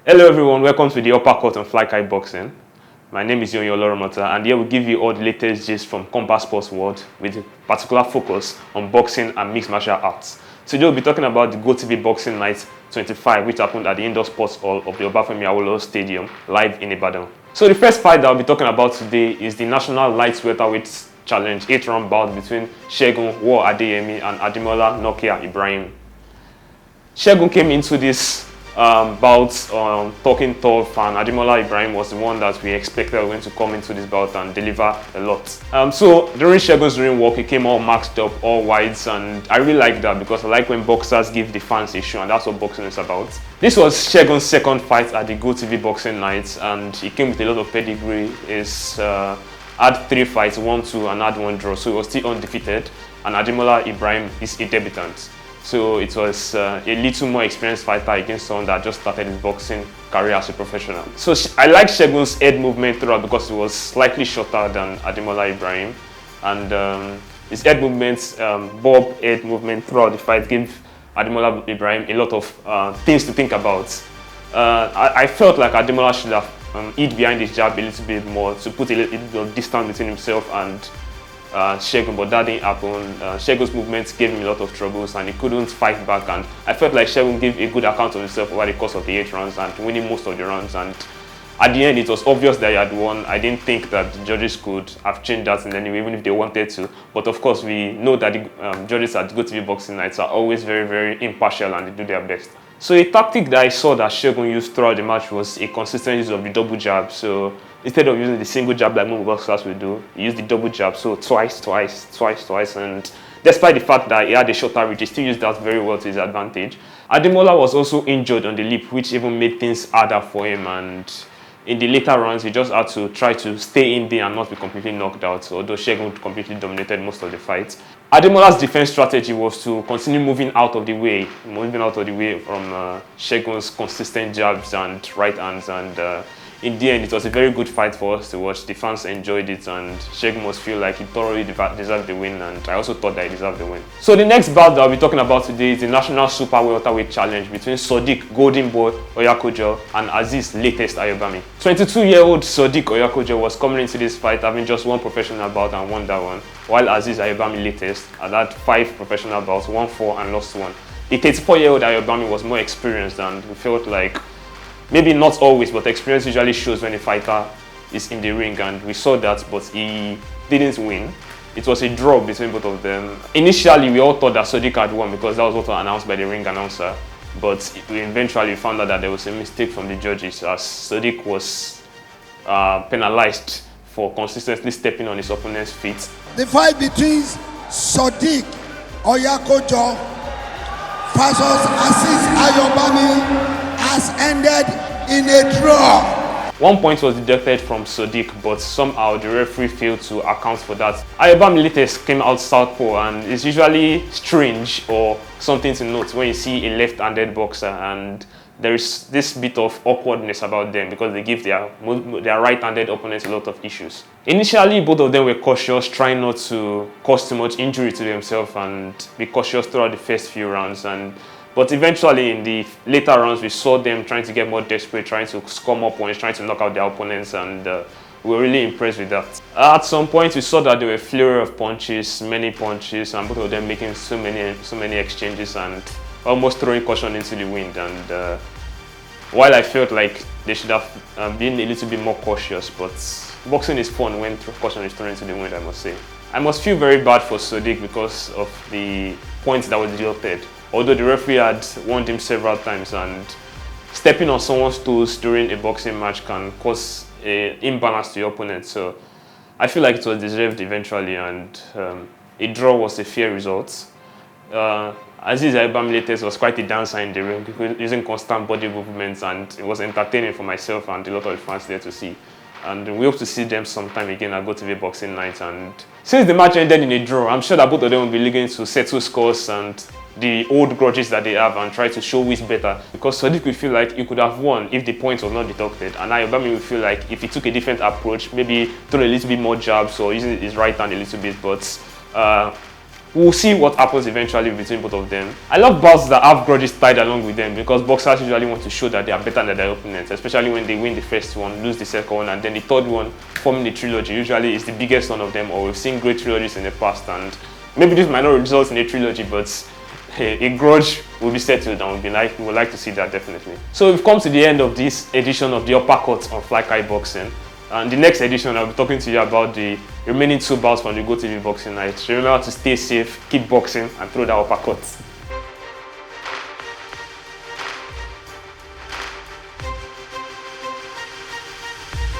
Hello everyone, welcome to the Uppercut on Fly Kite Boxing. My name is Yoyin Olorunmota, and here we give you all the latest gist from combat sports world with a particular focus on boxing and mixed martial arts. Today we'll be talking about the GOtv Boxing Night 25, which happened at the Indoor Sports Hall of the Obafemi Awolowo Stadium, live in Ibadan. So the first fight that I'll be talking about today is the National Light Welterweight Challenge 8-round bout between Segun Adeyemi and Ademola Nokia Ibrahim. Segun came into this bout talking tough, and Ademola Ibrahim was the one that we expected was going to come into this bout and deliver a lot. So during Segun's ring walk, he came all maxed up, all wides, and I really like that because I like when boxers give the fans a show, and that's what boxing is about. This was Segun's second fight at the GOtv Boxing Night, and he came with a lot of pedigree. He's had 3 fights, 1-2, and had 1 draw, so he was still undefeated. And Ademola Ibrahim is a debutant. So it was a little more experienced fighter against someone that just started his boxing career as a professional. So I like Segun's head movement throughout because it was slightly shorter than Ademola Ibrahim. And his head movements, bob head movement throughout the fight gave Ademola Ibrahim a lot of things to think about. I felt like Ademola should have hid behind his jab a little bit more to put a little bit of distance between himself and Segun, but that didn't happen. Segun's movements gave him a lot of troubles and he couldn't fight back, and I felt like Segun gave a good account of himself over the course of the 8 rounds and winning most of the rounds, and at the end it was obvious that he had won. I didn't think that the judges could have changed that in any way, even if they wanted to, but of course we know that the judges at GOtv Boxing Nights are always very, very impartial and they do their best. So a tactic that I saw that Segun used throughout the match was a consistent use of the double jab. So instead of using the single jab like most boxers will do, he used the double jab, so twice, and despite the fact that he had a shorter reach, he still used that very well to his advantage. Ademola was also injured on the lip, which even made things harder for him, and in the later rounds, he just had to try to stay in there and not be completely knocked out, although Segun completely dominated most of the fight. Ademola's defense strategy was to continue moving out of the way from Segun's consistent jabs and right hands, and in the end, it was a very good fight for us to watch. The fans enjoyed it, and Segun must feel like he thoroughly deserved the win, and I also thought that he deserved the win. So the next bout that I'll be talking about today is the National Super Welterweight Challenge between Sodiq, Golden Boy Oyakojo, and Azeez, latest Ayobami. 22-year-old Sodiq Oyakojo was coming into this fight having just 1 professional bout and won that one, while Azeez Ayobami, latest, had 5 professional bouts, won 4 and lost 1. The 34-year-old Ayobami was more experienced, and we felt like, maybe not always, but experience usually shows when a fighter is in the ring, and we saw that, but he didn't win. It was a draw between both of them. Initially, we all thought that Sodiq had won because that was what was announced by the ring announcer, but we eventually found out that there was a mistake from the judges, as Sodiq was penalized for consistently stepping on his opponent's feet. The fight between Sodiq Oyakojo versus Azeez Ayobami has ended in a draw. 1 point was deducted from Sodiq, but somehow the referee failed to account for that. Ayobami latest came out southpaw, and it's usually strange or something to note when you see a left-handed boxer, and there is this bit of awkwardness about them because they give their right-handed opponents a lot of issues. Initially, both of them were cautious, trying not to cause too much injury to themselves and be cautious throughout the first few rounds, but eventually in the later rounds, we saw them trying to get more desperate, trying to score more points, trying to knock out their opponents, and we were really impressed with that. At some point, we saw that there were a flurry of punches, many punches, and both of them making so many exchanges and almost throwing caution into the wind. And while I felt like they should have been a little bit more cautious, but boxing is fun when caution is thrown into the wind, I must say. I must feel very bad for Sodiq because of the points that were deducted. Although the referee had warned him several times, and stepping on someone's toes during a boxing match can cause an imbalance to your opponent. So I feel like it was deserved eventually, and a draw was a fair result. Azeez Ayobami latest was quite a dancer in the ring, using constant body movements, and it was entertaining for myself and a lot of the fans there to see. And we hope to see them sometime again at GOtv Boxing Night. And since the match ended in a draw, I'm sure that both of them will be looking to settle scores and the old grudges that they have and try to show who is better. Because Sodiq will feel like he could have won if the points was not deducted, and Ayobami will feel like if he took a different approach, maybe throw a little bit more jabs or using his right hand a little bit. But we'll see what happens eventually between both of them. I love bouts that have grudges tied along with them because boxers usually want to show that they are better than their opponents, especially when they win the first one, lose the second one, and then the third one, forming the trilogy. Usually is the biggest one of them, or we've seen great trilogies in the past, and maybe this might not result in a trilogy, but a grudge will be settled, and we would like to see that definitely. So we've come to the end of this edition of the Uppercut on Fly Kite Boxing. And the next edition, I'll be talking to you about the remaining 2 bouts from the GOtv boxing night. So remember to stay safe, keep boxing, and throw that uppercut.